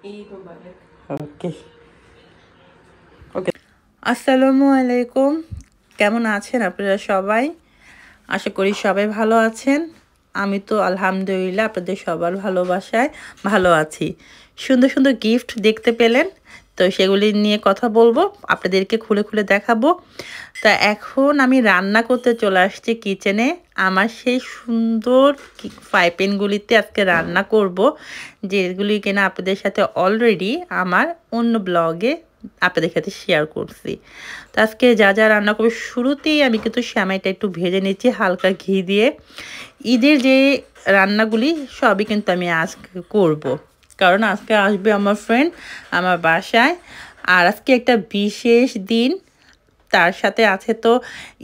ঈদ মোবারক। ওকে ওকে। আসসালামু আলাইকুম, কেমন আছেন আপনারা সবাই? আশা করি সবাই ভালো আছেন। আমি তো আলহামদুলিল্লাহ আপনাদের সবার ভালোবাসায় ভালো আছি। সুন্দর সুন্দর গিফট দেখতে পেলেন, তো সেগুলি নিয়ে কথা বলবো, আপনাদেরকে খুলে খুলে দেখাবো। তা এখন আমি রান্না করতে চলে আসছি কিচেনে। আমার সেই সুন্দর ফ্রাই প্যানগুলিতে আজকে রান্না করব, যেগুলি কিনা আপনাদের সাথে অলরেডি আমার অন্য ব্লগে আপনাদের সাথে শেয়ার করছি। তো আজকে যা যা রান্না করবো, শুরুতেই আমি কিন্তু সেমাইটা একটু ভেজে নিচ্ছি হালকা ঘি দিয়ে। ঈদের যে রান্নাগুলি সবই কিন্তু আমি আজকে করব, কারণ আজকে আসবে আমার ফ্রেন্ড আমার বাসায়। আর আজকে একটা বিশেষ দিন, তার সাথে আছে তো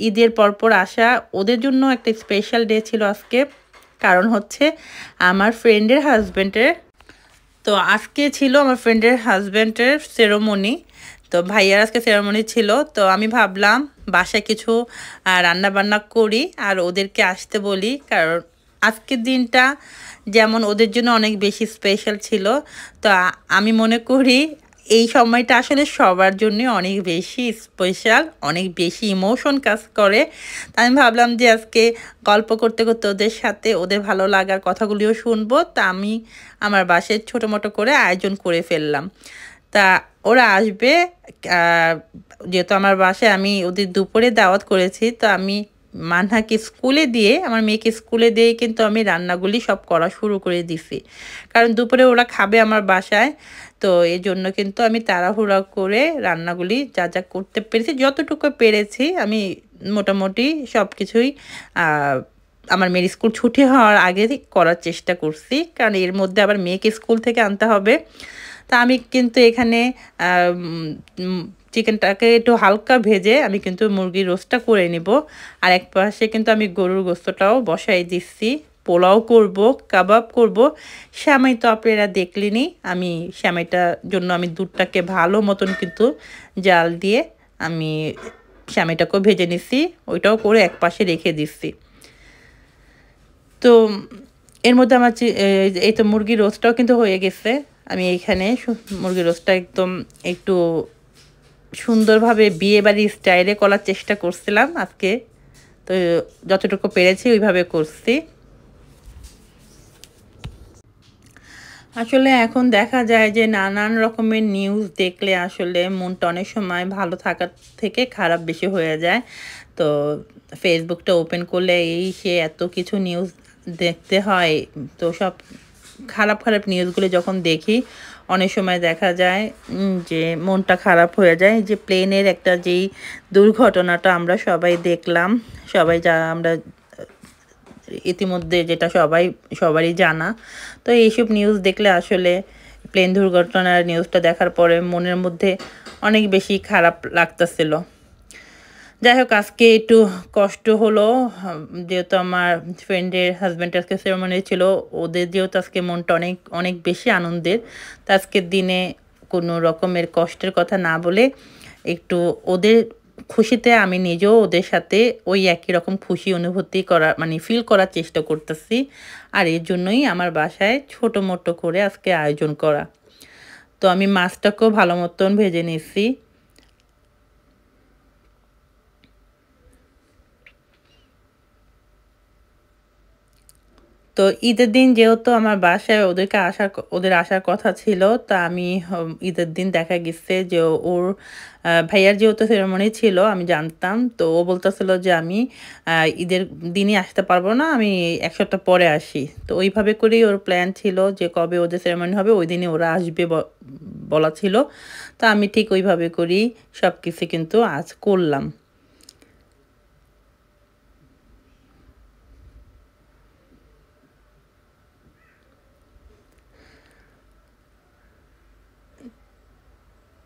ঈদের পরপর আসা, ওদের জন্য একটা স্পেশাল ডে ছিল আজকে। কারণ হচ্ছে আমার ফ্রেন্ডের হাজব্যান্ডের, তো আজকে ছিল আমার ফ্রেন্ডের হাজব্যান্ডের সেরেমনি। তো ভাইয়ার আজকে সেরেমনি ছিল, তো আমি ভাবলাম বাসায় কিছু রান্না বান্না করি আর ওদেরকে আসতে বলি। কারণ আজকের দিনটা যেমন ওদের জন্য অনেক বেশি স্পেশাল ছিল, তো আমি মনে করি এই সময়টা আসলে সবার জন্য অনেক বেশি স্পেশাল, অনেক বেশি ইমোশন কাজ করে। তাই আমি ভাবলাম যে আজকে গল্প করতে করতে ওদের সাথে ওদের ভালো লাগার কথাগুলিও শুনবো। তা আমি আমার বাসায় ছোটো মোটো করে আয়োজন করে ফেললাম। তা ওরা আসবে, যেহেতু আমার বাসায় আমি ওদের দুপুরে দাওয়াত করেছি, তো আমি মানহাকে স্কুলে দিয়ে, আমার মেয়েকে স্কুলে দিয়েই কিন্তু আমি রান্নাগুলি সব করা শুরু করে দিছি। কারণ দুপুরে ওরা খাবে আমার বাসায়, তো এই জন্য কিন্তু আমি তাড়াহুড়া করে রান্নাগুলি যা যা করতে পেরেছি, যতটুকু পেরেছি আমি মোটামুটি সব কিছুই আমার মেয়ের স্কুল ছুটি হওয়ার আগে করার চেষ্টা করছি। কারণ এর মধ্যে আবার মেয়েকে স্কুল থেকে আনতে হবে। তা আমি কিন্তু এখানে চিকেনটাকে একটু হালকা ভেজে আমি কিন্তু মুরগির রোস্টটা করে নিব। আর এক পাশে কিন্তু আমি গরুর গোস্তটাও বসাই দিচ্ছি। পোলাও করব, কাবাব করব। সেমাই তো আপনারা দেখলেনই, আমি সেমাইটার জন্য আমি দুধটাকে ভালো মতন কিন্তু জাল দিয়ে আমি সেমাইটাকেও ভেজে নিচ্ছি, ওইটাও করে এক পাশে রেখে দিচ্ছি। তো এর মধ্যে আমার এই তো মুরগির রোস্টটাও কিন্তু হয়ে গেছে। আমি এইখানে মুরগির রোস্টটা একদম একটু সুন্দরভাবে বিয়েবাড়ির স্টাইলে করার চেষ্টা করছিলাম আজকে। তো যতটুকু পেরেছি ওইভাবে করছি। আসলে এখন দেখা যায় যে নানান রকমের নিউজ দেখলে আসলে মনটা অনেক সময় ভালো থাকার থেকে খারাপ বেশি হয়ে যায়। তো ফেসবুকটা ওপেন করলে এই সে এত কিছু নিউজ দেখতে হয়, তো সব খারাপ খারাপ নিউজগুলো যখন দেখি অনেক সময় দেখা যায় যে মনটা খারাপ হয়ে যায়। যে প্লেনের একটা যেই দুর্ঘটনাটা আমরা সবাই দেখলাম, সবাই যা আমরা ইতিমধ্যে যেটা সবারই জানা। তো এইসব নিউজ দেখলে আসলে প্লেন দুর্ঘটনার নিউজটা দেখার পরে মনের মধ্যে অনেক বেশি খারাপ লাগতেছিল। যাই হোক, আজকে একটু কষ্ট হলো, যেহেতু আমার ফ্রেন্ডের হাজব্যান্ডের আজকে সেরেমনি ছিল। ওদের যেহেতু আজকে মনটা অনেক অনেক বেশি আনন্দের, তো আজকের দিনে কোনো রকমের কষ্টের কথা না বলে একটু ওদের খুশিতে আমি নিজেও ওদের সাথে ওই একই রকম খুশি অনুভূতি করা, মানে ফিল করার চেষ্টা করতেছি। আর এর জন্যই আমার বাসায় ছোটো মোটো করে আজকে আয়োজন করা। তো আমি মাছটাকেও ভালো মতন ভেজে নিয়েছি। তো ঈদের দিন যেহেতু আমার বাসায় ওদের আসার কথা ছিল, তা আমি ঈদের দিন দেখা গেছে যে ওর ভাইয়ার যেহেতু সেরেমনি ছিল আমি জানতাম, তো ও বলতেছিল যে আমি ঈদের দিনই আসতে পারবো না, আমি এক সপ্তাহ পরে আসি। তো ওইভাবে করেই ওর প্ল্যান ছিল যে কবে ওদের সেরেমনি হবে ওই দিনই ওরা আসবে বলা ছিল। তো আমি ঠিক ওইভাবে করেই সব কিছু কিন্তু আজ করলাম।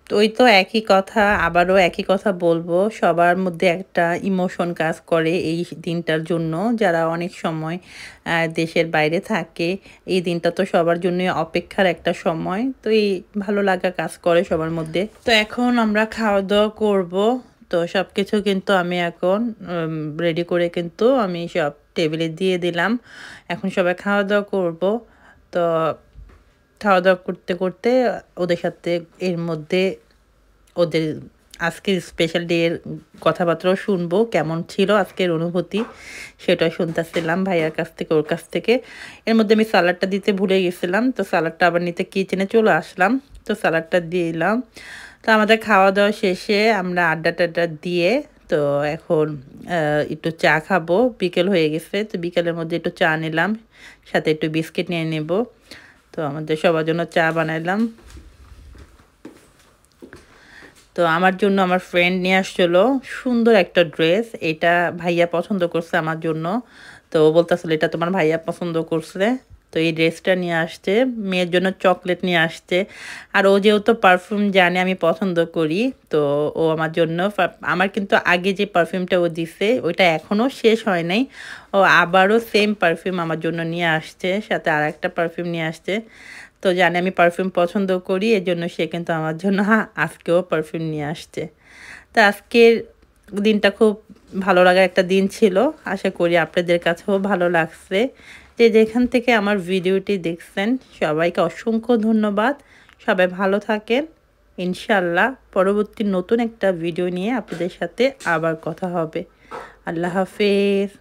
তো ওই তো একই কথা, আবারও একই কথা বলবো, সবার মধ্যে একটা ইমোশন কাজ করে এই দিনটার জন্য। যারা অনেক সময় দেশের বাইরে থাকে, এই দিনটা তো সবার জন্য অপেক্ষার একটা সময়। তো এই ভালো লাগা কাজ করে সবার মধ্যে। তো এখন আমরা খাওয়া দাওয়া করব। তো সব কিছু কিন্তু আমি এখন রেডি করে কিন্তু আমি সব টেবিলে দিয়ে দিলাম। এখন সবাই খাওয়া দাওয়া করব। তো খাওয়া দাওয়া করতে করতে ওদের সাথে এর মধ্যে ওদের আজকের স্পেশাল ডে এর কথাবার্তাও শুনবো, কেমন ছিল আজকের অনুভূতি সেটা শুনতেছিলাম ভাইয়ার কাছ থেকে, ওর কাছ থেকে। এর মধ্যে আমি সালাডটা দিতে ভুলে গেছিলাম, তো সালাডটা আবার নিতে কিচেনে চলে আসলাম, তো সালাডটা দিলাম। তো আমাদের খাওয়া দাওয়া শেষে আমরা আড্ডা টাড্ডা দিয়ে তো এখন একটু চা খাবো, বিকেল হয়ে গেছে, তো বিকেলের মধ্যে একটু চা নিলাম, সাথে একটু বিস্কিট নিয়ে নেব। তো আমাদের সবার জন্য চা বানাইলাম। তো আমার জন্য আমার ফ্রেন্ড নিয়ে আসছিলো সুন্দর একটা ড্রেস, এটা ভাইয়া পছন্দ করছে আমার জন্য। তো ও বলতেছিল এটা তোমার ভাইয়া পছন্দ করছে, তো এই ড্রেসটা নিয়ে আসছে। মেয়ের জন্য চকলেট নিয়ে আসছে। আর ও যেহেতু পারফিউম জানে আমি পছন্দ করি, তো ও আমার জন্য, আমার কিন্তু আগে যে পারফিউমটা ও দিছে ওইটা এখনও শেষ হয় নাই, ও আবারও সেম পারফিউম আমার জন্য নিয়ে আসছে, সাথে আর একটা পারফিউম নিয়ে আসছে। তো জানে আমি পারফিউম পছন্দ করি, এর জন্য সে কিন্তু আমার জন্য আজকেও পারফিউম নিয়ে আসছে। তো আজকের দিনটা খুব ভালো লাগার একটা দিন ছিল, আশা করি আপনাদের কাছেও ভালো লাগছে। যে যেখান থেকে আমার ভিডিওটি দেখছেন সবাইকে অসংখ্য ধন্যবাদ। সবাই ভালো থাকেন, ইনশাল্লাহ পরবর্তী নতুন একটা ভিডিও নিয়ে আপনাদের সাথে আবার কথা হবে। আল্লাহ হাফেজ।